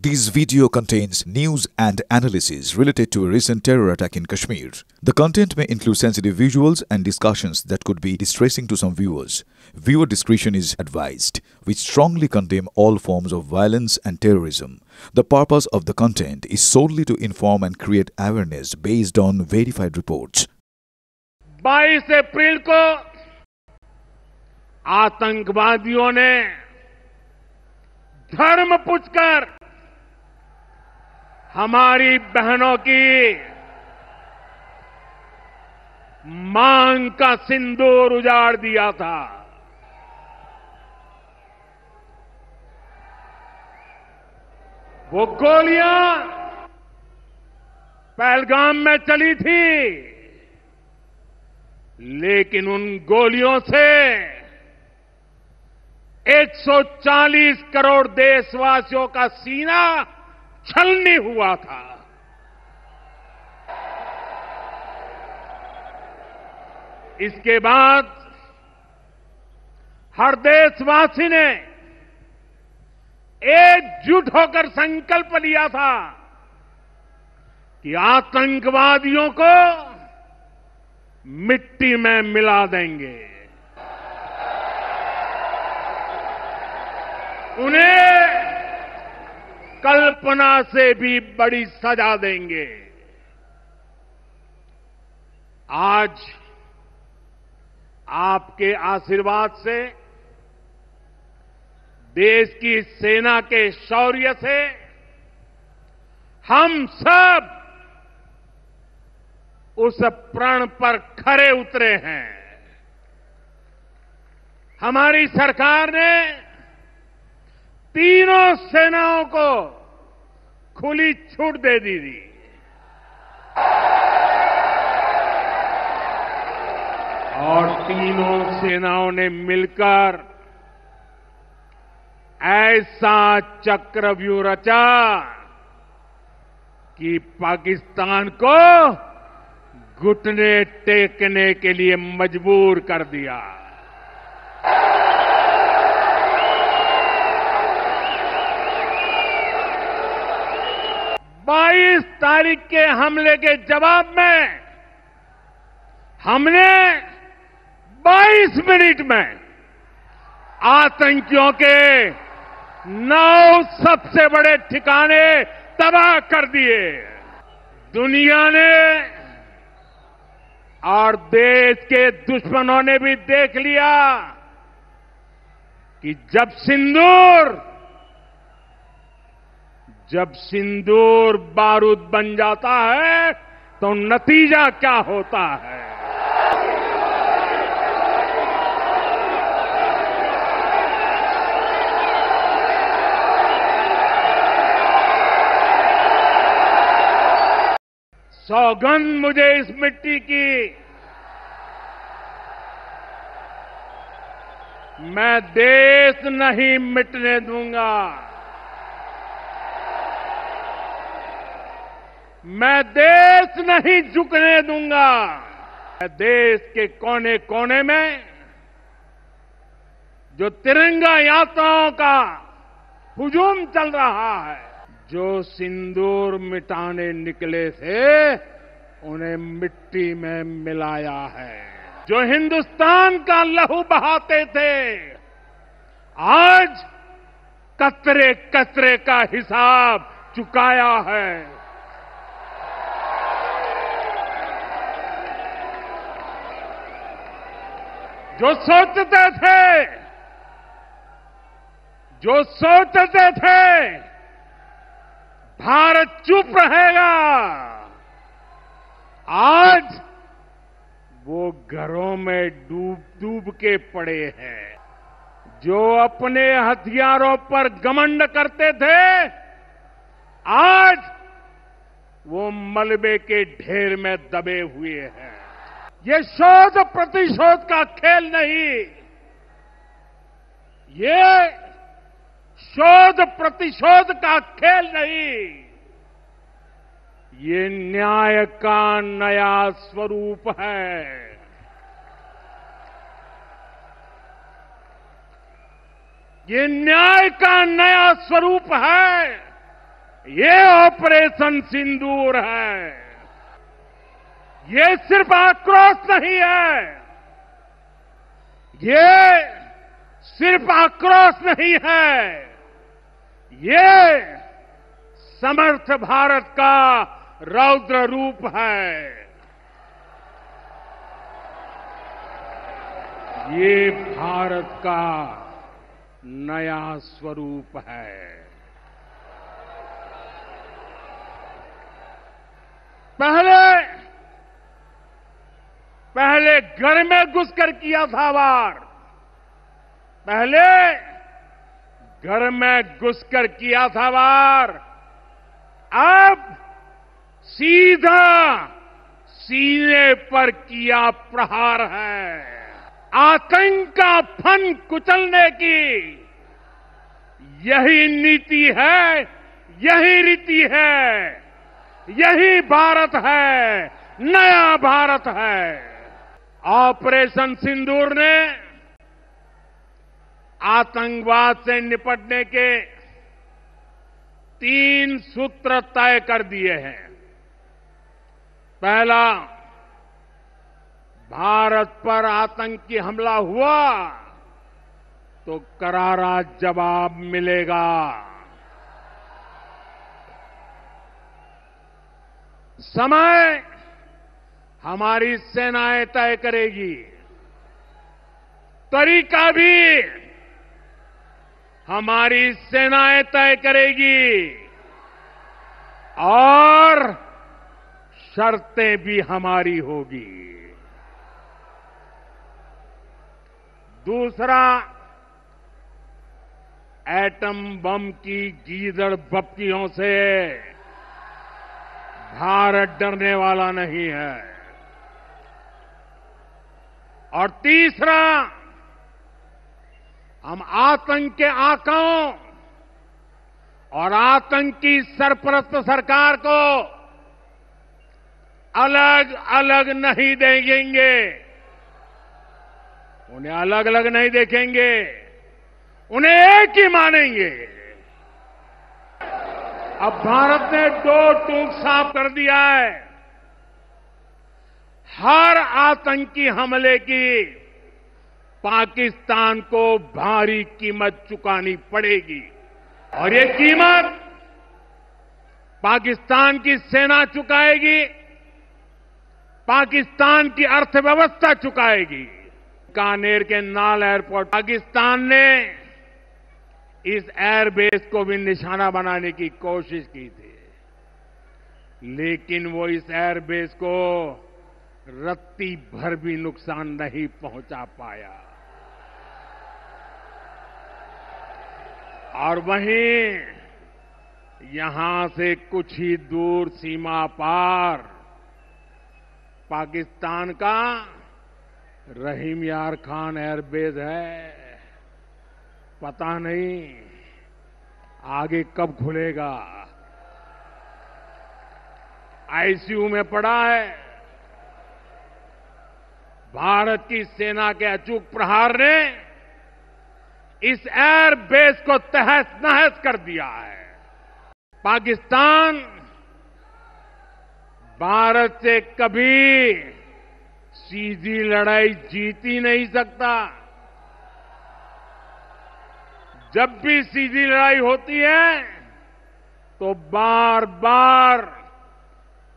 This video contains news and analysis related to a recent terror attack in Kashmir. The content may include sensitive visuals and discussions that could be distressing to some viewers. Viewer discretion is advised. We strongly condemn all forms of violence and terrorism. The purpose of the content is solely to inform and create awareness based on verified reports. 22 अप्रैल को आतंकवादियों ने धर्म पूछकर हमारी बहनों की मांग का सिंदूर उजाड़ दिया था। वो गोलियां पहलगाम में चली थी, लेकिन उन गोलियों से 140 करोड़ देशवासियों का सीना छलनी हुआ था। इसके बाद हर देशवासी ने एकजुट होकर संकल्प लिया था कि आतंकवादियों को मिट्टी में मिला देंगे, उन्हें कल्पना से भी बड़ी सजा देंगे। आज आपके आशीर्वाद से, देश की सेना के शौर्य से हम सब उस प्रण पर खरे उतरे हैं। हमारी सरकार ने तीनों सेनाओं को खुली छूट दे दी थी। और तीनों सेनाओं ने मिलकर ऐसा चक्रव्यूह रचा कि पाकिस्तान को घुटने टेकने के लिए मजबूर कर दिया। बाईस तारीख के हमले के जवाब में हमने 22 मिनट में आतंकियों के 9 सबसे बड़े ठिकाने तबाह कर दिए। दुनिया ने और देश के दुश्मनों ने भी देख लिया कि जब सिंदूर बारूद बन जाता है तो नतीजा क्या होता है। सौगंध मुझे इस मिट्टी की, मैं देश नहीं मिटने दूंगा। मैं देश नहीं झुकने दूंगा। मैं देश के कोने कोने में जो तिरंगा यात्राओं का हुजूम चल रहा है, जो सिंदूर मिटाने निकले थे उन्हें मिट्टी में मिलाया है। जो हिंदुस्तान का लहू बहाते थे, आज कतरे कतरे का हिसाब चुकाया है। जो सोचते थे भारत चुप रहेगा, आज वो घरों में डूब के पड़े हैं। जो अपने हथियारों पर घमंड करते थे, आज वो मलबे के ढेर में दबे हुए हैं। ये शोध प्रतिशोध का खेल नहीं, ये शोध प्रतिशोध का खेल नहीं, ये न्याय का नया स्वरूप है। ये न्याय का नया स्वरूप है। ये ऑपरेशन सिंदूर है। ये सिर्फ आक्रोश नहीं है, ये सिर्फ आक्रोश नहीं है, ये समर्थ भारत का रौद्र रूप है। ये भारत का नया स्वरूप है। पहले घर में घुसकर किया था वार, पहले घर में घुसकर किया था वार, अब सीधा सीने पर किया प्रहार है। आतंक का फन कुचलने की यही नीति है, यही रीति है, यही भारत है, नया भारत है। ऑपरेशन सिंदूर ने आतंकवाद से निपटने के 3 सूत्र तय कर दिए हैं। पहला, भारत पर आतंकी हमला हुआ तो करारा जवाब मिलेगा। समय हमारी सेनाएं तय करेगी, तरीका भी हमारी सेनाएं तय करेगी और शर्तें भी हमारी होगी। दूसरा, एटम बम की गीदड़ बप्तियों से भारत डरने वाला नहीं है। और तीसरा, हम आतंक के आकाओं और आतंकी सरपरस्त सरकार को अलग अलग नहीं देखेंगे, उन्हें अलग अलग नहीं देखेंगे, उन्हें एक ही मानेंगे। अब भारत ने 2 टूक साफ कर दिया है। हर आतंकी हमले की पाकिस्तान को भारी कीमत चुकानी पड़ेगी और ये कीमत पाकिस्तान की सेना चुकाएगी, पाकिस्तान की अर्थव्यवस्था चुकाएगी। बीकानेर के नाल एयरपोर्ट, पाकिस्तान ने इस एयरबेस को भी निशाना बनाने की कोशिश की थी, लेकिन वो इस एयरबेस को रत्ती भर भी नुकसान नहीं पहुंचा पाया। और वहीं यहां से कुछ ही दूर सीमा पार पाकिस्तान का रहीम यार खान एयरबेस है। पता नहीं आगे कब खुलेगा। आईसीयू में पड़ा है। भारत की सेना के अचूक प्रहार ने इस एयरबेस को तहस नहस कर दिया है। पाकिस्तान भारत से कभी सीधी लड़ाई जीत ही नहीं सकता। जब भी सीधी लड़ाई होती है तो बार बार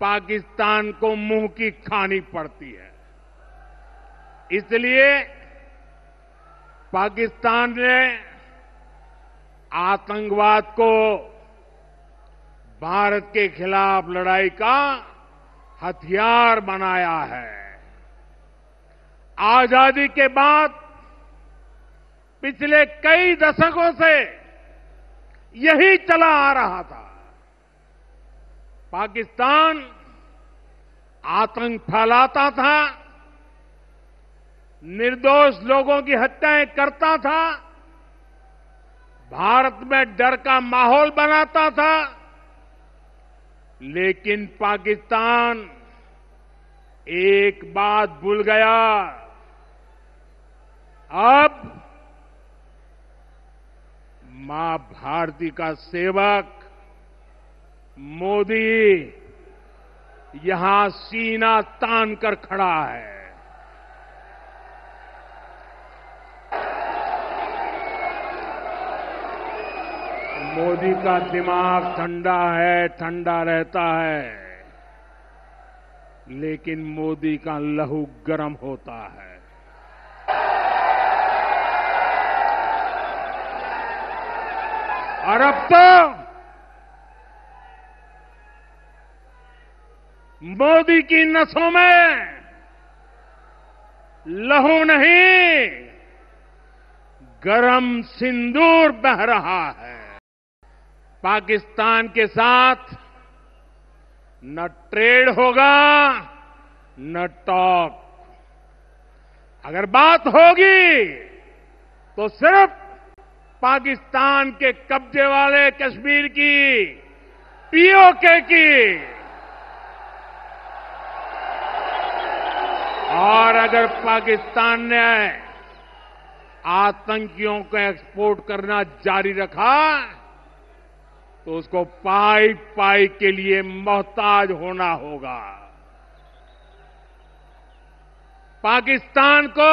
पाकिस्तान को मुंह की खानी पड़ती है। इसलिए पाकिस्तान ने आतंकवाद को भारत के खिलाफ लड़ाई का हथियार बनाया है। आजादी के बाद पिछले कई दशकों से यही चला आ रहा था। पाकिस्तान आतंक फैलाता था, निर्दोष लोगों की हत्याएं करता था, भारत में डर का माहौल बनाता था, लेकिन पाकिस्तान एक बात भूल गया। अब मां भारती का सेवक मोदी यहां सीना तान कर खड़ा है। मोदी का दिमाग ठंडा है, ठंडा रहता है, लेकिन मोदी का लहू गर्म होता है। और अब तो मोदी की नसों में लहू नहीं, गरम सिंदूर बह रहा है। पाकिस्तान के साथ न ट्रेड होगा न टॉक। अगर बात होगी तो सिर्फ पाकिस्तान के कब्जे वाले कश्मीर की, पीओके की। और अगर पाकिस्तान ने आतंकियों को एक्सपोर्ट करना जारी रखा तो उसको पाई पाई के लिए मोहताज होना होगा। पाकिस्तान को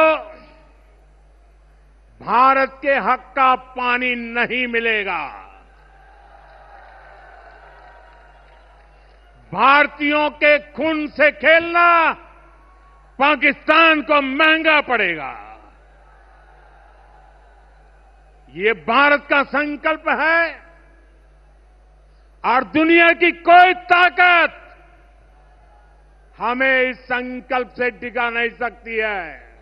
भारत के हक का पानी नहीं मिलेगा। भारतीयों के खून से खेलना पाकिस्तान को महंगा पड़ेगा। ये भारत का संकल्प है और दुनिया की कोई ताकत हमें इस संकल्प से डिगा नहीं सकती है।